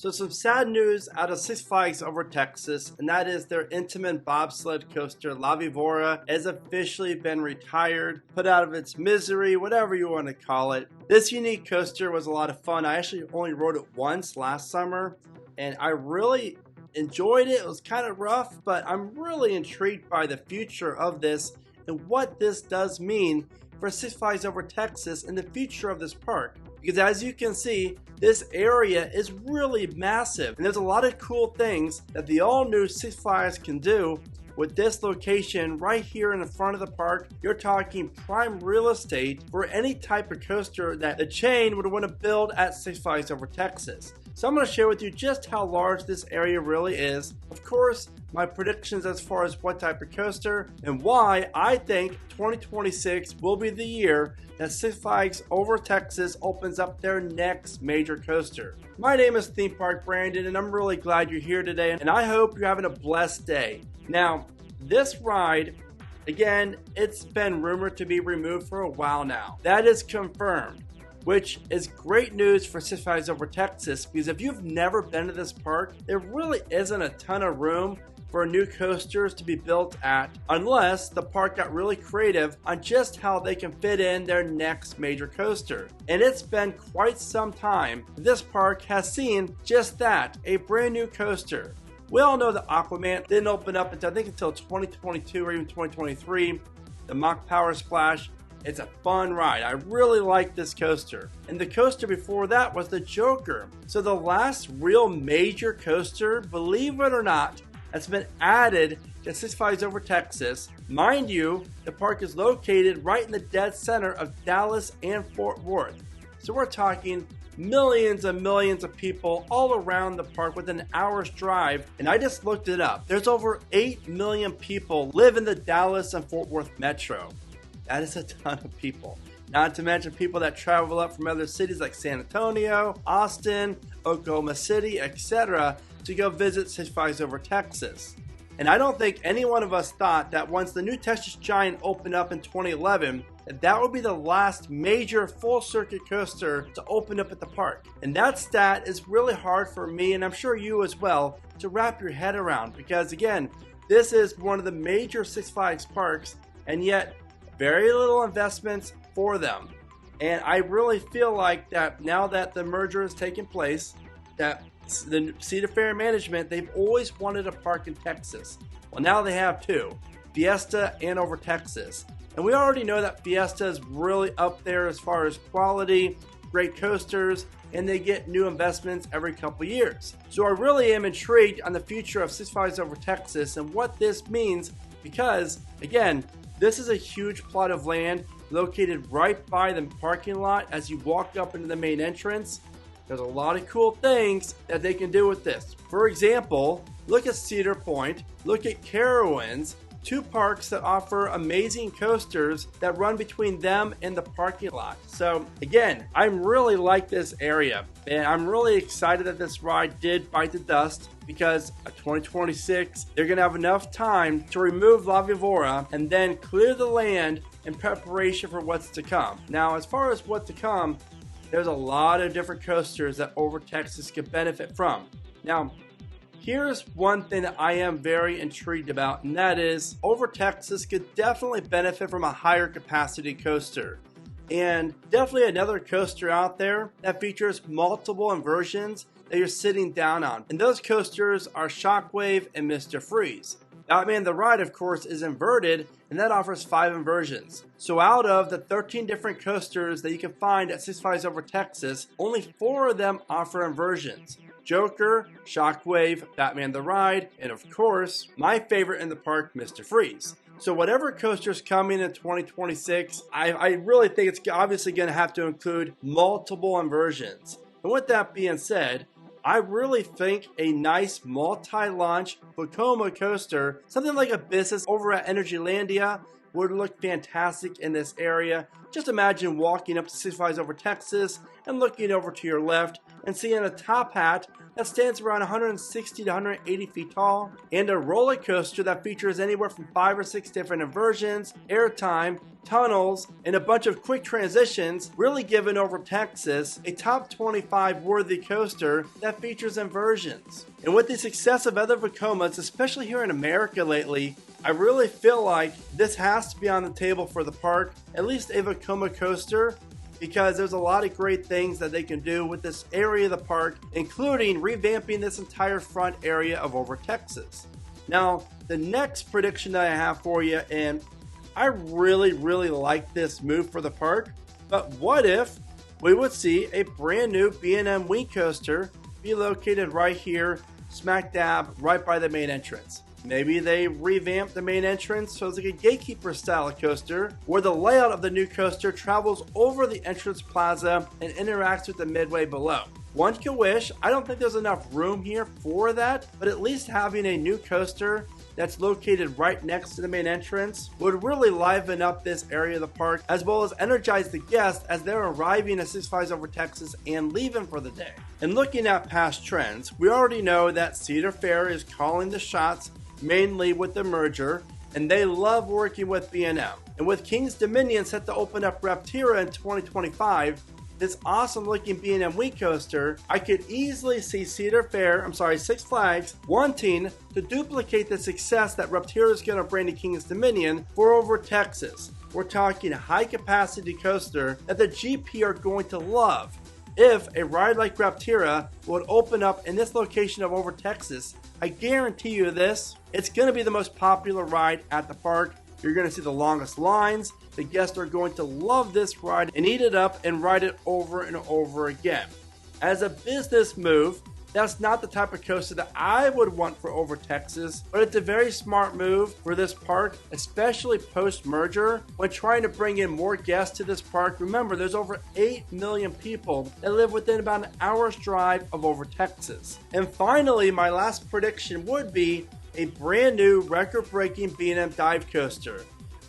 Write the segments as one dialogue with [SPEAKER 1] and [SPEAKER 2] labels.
[SPEAKER 1] So some sad news out of Six Flags over Texas, and that is their Intamin bobsled coaster, La Vibora, has officially been retired, put out of its misery, whatever you want to call it. This unique coaster was a lot of fun. I actually only rode it once last summer, and I really enjoyed it. It was kind of rough, but I'm really intrigued by the future of this and what this does mean for Six Flags over Texas and the future of this park. Because as you can see, this area is really massive, and there's a lot of cool things that the all-new Six Flags can do with this location right here in the front of the park. You're talking prime real estate for any type of coaster that the chain would want to build at Six Flags over Texas. So I'm going to share with you just how large this area really is. Of course, my predictions as far as what type of coaster and why I think 2026 will be the year that Six Flags over Texas opens up their next major coaster. My name is Theme Park Brandon, and I'm really glad you're here today, and I hope you're having a blessed day. Now, this ride, again, it's been rumored to be removed for a while now. That is confirmed, which is great news for Six Flags over Texas, because if you've never been to this park, there really isn't a ton of room for new coasters to be built at, unless the park got really creative on just how they can fit in their next major coaster. And it's been quite some time this park has seen just that, a brand new coaster. We all know that Aquaman didn't open up until 2022 or even 2023. The Mach Power Splash, it's a fun ride. I really like this coaster. And the coaster before that was the Joker. So the last real major coaster, believe it or not, that's been added to Six Flags over Texas. Mind you, the park is located right in the dead center of Dallas and Fort Worth. So we're talking millions and millions of people all around the park within an hour's drive. And I just looked it up. There's over 8 million people live in the Dallas and Fort Worth metro. That is a ton of people. Not to mention people that travel up from other cities like San Antonio, Austin, Oklahoma City, etc. to go visit Six Flags over Texas. And I don't think any one of us thought that once the new Texas Giant opened up in 2011, that would be the last major full circuit coaster to open up at the park. And that stat is really hard for me, and I'm sure you as well, to wrap your head around, because again, this is one of the major Six Flags parks, and yet very little investments for them. And I really feel like that now that the merger has taken place, that the Cedar Fair management, they've always wanted a park in Texas. Well, now they have two, Fiesta and over Texas. And we already know that Fiesta is really up there as far as quality, great coasters, and they get new investments every couple years. So I really am intrigued on the future of Six Flags over Texas and what this means, because again, this is a huge plot of land located right by the parking lot. As you walk up into the main entrance, there's a lot of cool things that they can do with this. For example, look at Cedar Point, look at Carowinds, two parks that offer amazing coasters that run between them and the parking lot. So again, I really like this area, and I'm really excited that this ride did bite the dust, because at 2026, they're going to have enough time to remove La Vibora and then clear the land in preparation for what's to come. Now, as far as what to come, there's a lot of different coasters that over Texas could benefit from. Now, here's one thing that I am very intrigued about, and that is over Texas could definitely benefit from a higher capacity coaster. And definitely another coaster out there that features multiple inversions that you're sitting down on. And those coasters are Shockwave and Mr. Freeze. Now, I mean, the ride, of course, is inverted, and that offers 5 inversions. So out of the 13 different coasters that you can find at Six Flags over Texas, only 4 of them offer inversions. Joker, Shockwave, Batman the Ride, and of course, my favorite in the park, Mr. Freeze. So whatever coaster's coming in 2026, I really think it's obviously going to have to include multiple inversions. And with that being said, I really think a nice multi-launch Vekoma coaster, something like a business over at Energylandia, would look fantastic in this area. Just imagine walking up to Six Flags over Texas and looking over to your left and seeing a top hat that stands around 160 to 180 feet tall, and a roller coaster that features anywhere from 5 or 6 different inversions, airtime, tunnels, and a bunch of quick transitions, really giving Over Texas a top 25 worthy coaster that features inversions. And with the success of other Vekomas, especially here in America lately, I really feel like this has to be on the table for the park, at least a Vekoma coaster, because there's a lot of great things that they can do with this area of the park, including revamping this entire front area of Over Texas. Now, the next prediction that I have for you, and I really like this move for the park, but what if we would see a brand new B&M Wing coaster be located right here, smack dab, right by the main entrance? Maybe they revamp the main entrance so it's like a gatekeeper style coaster where the layout of the new coaster travels over the entrance plaza and interacts with the midway below. One could wish. I don't think there's enough room here for that, but at least having a new coaster that's located right next to the main entrance would really liven up this area of the park, as well as energize the guests as they're arriving at Six Flags Over Texas and leaving for the day. And looking at past trends, we already know that Cedar Fair is calling the shots mainly with the merger, and they love working with B&M. And with King's Dominion set to open up Reptera in 2025, this awesome looking B&M Wing coaster, I could easily see Six Flags wanting to duplicate the success that Reptera is going to bring to King's Dominion for Over Texas. We're talking a high capacity coaster that the GP are going to love. If a ride like Reptera would open up in this location of Over Texas, I guarantee you this, it's going to be the most popular ride at the park. You're going to see the longest lines. The guests are going to love this ride and eat it up and ride it over and over again. As a business move, that's not the type of coaster that I would want for Over Texas, but it's a very smart move for this park, especially post-merger. When trying to bring in more guests to this park, remember there's over 8 million people that live within about an hour's drive of Over Texas. And finally, my last prediction would be a brand new record-breaking B&M dive coaster.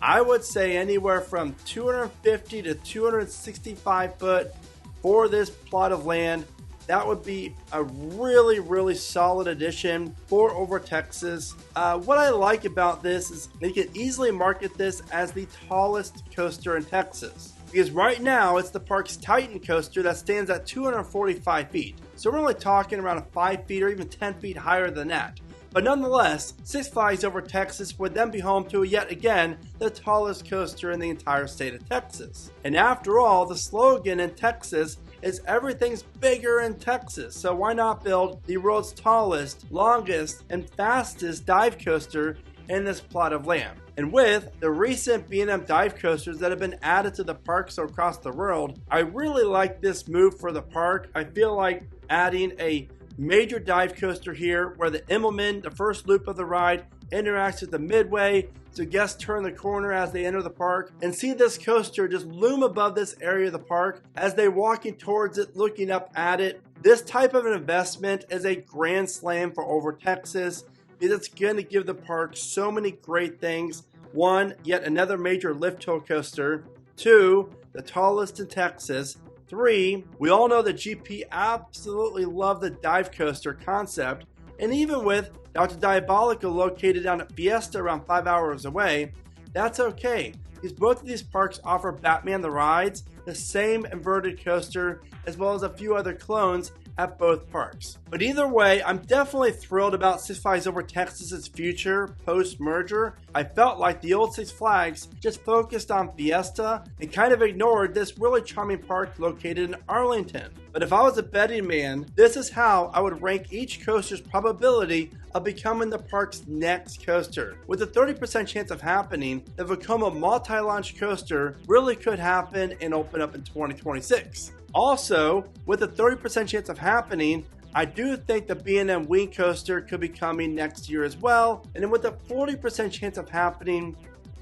[SPEAKER 1] I would say anywhere from 250 to 265 foot for this plot of land. That would be a really solid addition for Over Texas. What I like about this is they can easily market this as the tallest coaster in Texas, because right now it's the park's Titan coaster that stands at 245 feet. So we're only talking around 5 feet or even 10 feet higher than that. But nonetheless, Six Flags Over Texas would then be home to yet again the tallest coaster in the entire state of Texas. And after all, the slogan in Texas is everything's bigger in Texas, so why not build the world's tallest, longest, and fastest dive coaster in this plot of land? And with the recent B&M dive coasters that have been added to the parks across the world, I really like this move for the park. I feel like adding a major dive coaster here where the Immelman, the first loop of the ride, interacts with the midway, so guests turn the corner as they enter the park and see this coaster just loom above this area of the park as they're walking towards it, looking up at it. This type of an investment is a grand slam for Over Texas, because it's going to give the park so many great things. One, yet another major lift hill coaster. Two, the tallest in Texas. 3, we all know that GP absolutely love the dive coaster concept, and even with Dr. Diabolical located down at Fiesta around 5 hours away, that's okay, because both of these parks offer Batman the Rides, the same inverted coaster, as well as a few other clones at both parks. But either way, I'm definitely thrilled about Six Flags Over Texas's future post-merger. I felt like the old Six Flags just focused on Fiesta and kind of ignored this really charming park located in Arlington. But if I was a betting man, this is how I would rank each coaster's probability of becoming the park's next coaster. With a 30% chance of happening, the Vekoma multi-launch coaster really could happen and open up in 2026. Also, with a 30% chance of happening, I do think the B&M Wing coaster could be coming next year as well. And then with a 40% chance of happening,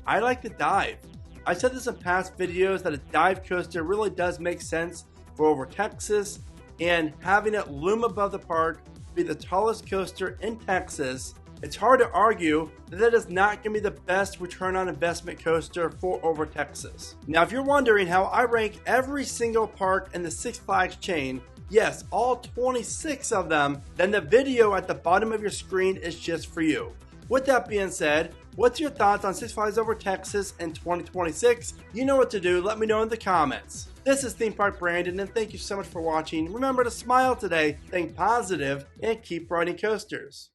[SPEAKER 1] I like the dive. I said this in past videos that a dive coaster really does make sense for Over Texas, and having it loom above the park, be the tallest coaster in Texas, it's hard to argue that that is not going to be the best return on investment coaster for Over Texas. Now, if you're wondering how I rank every single park in the Six Flags chain, yes, all 26 of them, then the video at the bottom of your screen is just for you. With that being said, what's your thoughts on Six Flags Over Texas in 2026? You know what to do, let me know in the comments. This is Theme Park Brandon, and thank you so much for watching. Remember to smile today, think positive, and keep riding coasters.